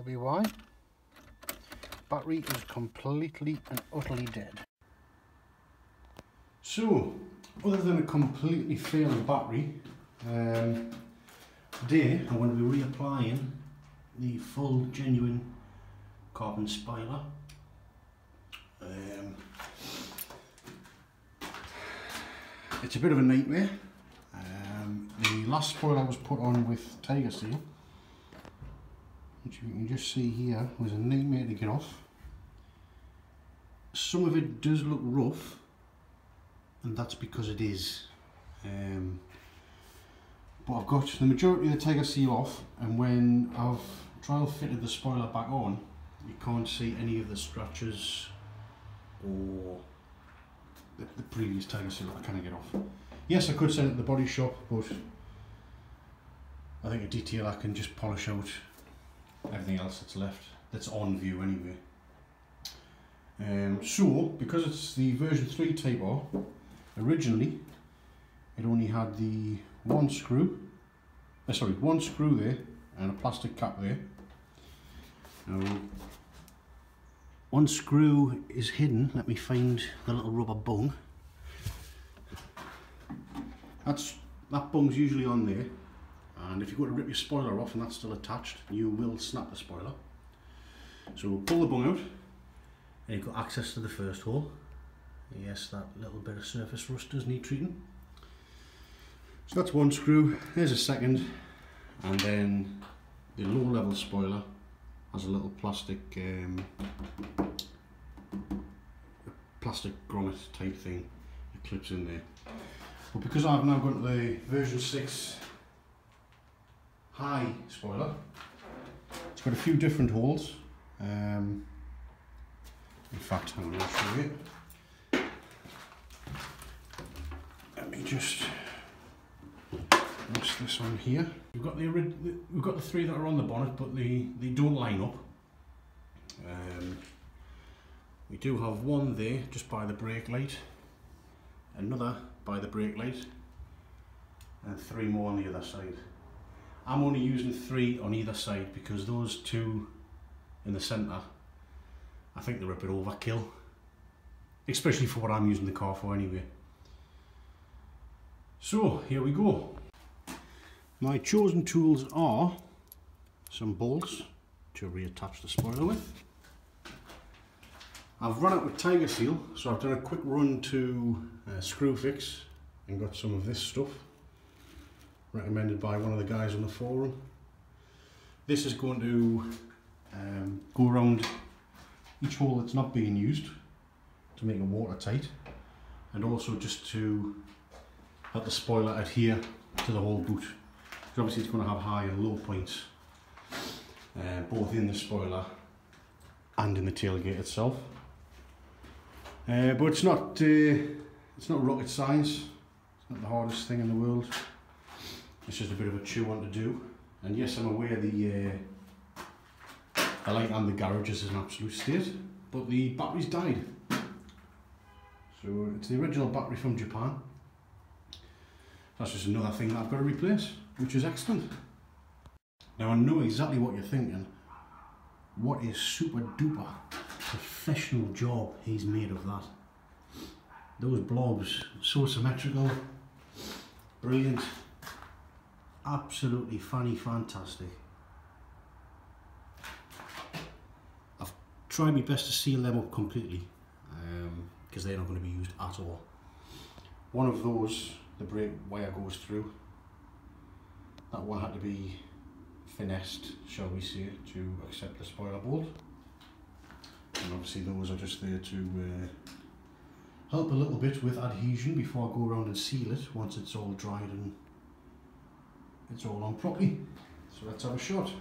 be why. Battery is completely and utterly dead. So, other than a completely failing battery, today I'm going to be reapplying the full genuine carbon spoiler. It's a bit of a nightmare. The last spoiler was put on with Tiger Seal, which you can just see here was a nightmare to get off. Some of it does look rough, and that's because it is. But I've got the majority of the Tiger Seal off, and when I've trial fitted the spoiler back on, you can't see any of the scratches or the previous Tiger Seal that I can't get off. Yes, I could send it to the body shop, but I think a detailer can just polish out everything else that's left, that's on view anyway. So, because it's the version 3 Type R, originally it only had the one screw there and a plastic cap there. Now, one screw is hidden. Let me find the little rubber bung. That bung's usually on there, and if you go to rip your spoiler off and that's still attached, you will snap the spoiler. So pull the bung out, and you've got access to the first hole. Yes, that little bit of surface rust does need treating. So that's one screw. There's a second, and then the low level spoiler has a little plastic grommet type thing. It clips in there. But because I've now got the version 6 high spoiler, it's got a few different holes. In fact, I'm going to show you. Let me just mix this on here. We've got the 3 that are on the bonnet, but they don't line up. We do have one there just by the brake light, another by the brake light, and 3 more on the other side. I'm only using 3 on either side because those 2 in the centre, I think they're a bit overkill, especially for what I'm using the car for anyway. So here we go. My chosen tools are some bolts to reattach the spoiler with. I've run out with Tiger Seal, so I've done a quick run to Screwfix and got some of this stuff recommended by one of the guys on the forum. This is going to go around each hole that's not being used to make it watertight, and also just to help the spoiler adhere to the whole boot. Because obviously it's going to have high and low points, both in the spoiler and in the tailgate itself. But it's not rocket science. It's not the hardest thing in the world. It's just a bit of a chew on to do. And yes, I'm aware the light and the garage is in an absolute state, but the battery's died. So it's the original battery from Japan. That's just another thing that I've got to replace, which is excellent. Now I know exactly what you're thinking. What a super duper professional job he's made of that. Those blobs, so symmetrical, brilliant, absolutely fantastic. I've tried my best to seal them up completely because they're not going to be used at all. One of those, the brake wire goes through. That one had to be finessed, shall we say, to accept the spoiler bolt. And obviously those are just there to help a little bit with adhesion before I go around and seal it once it's all dried and it's all on properly. So let's have a shot.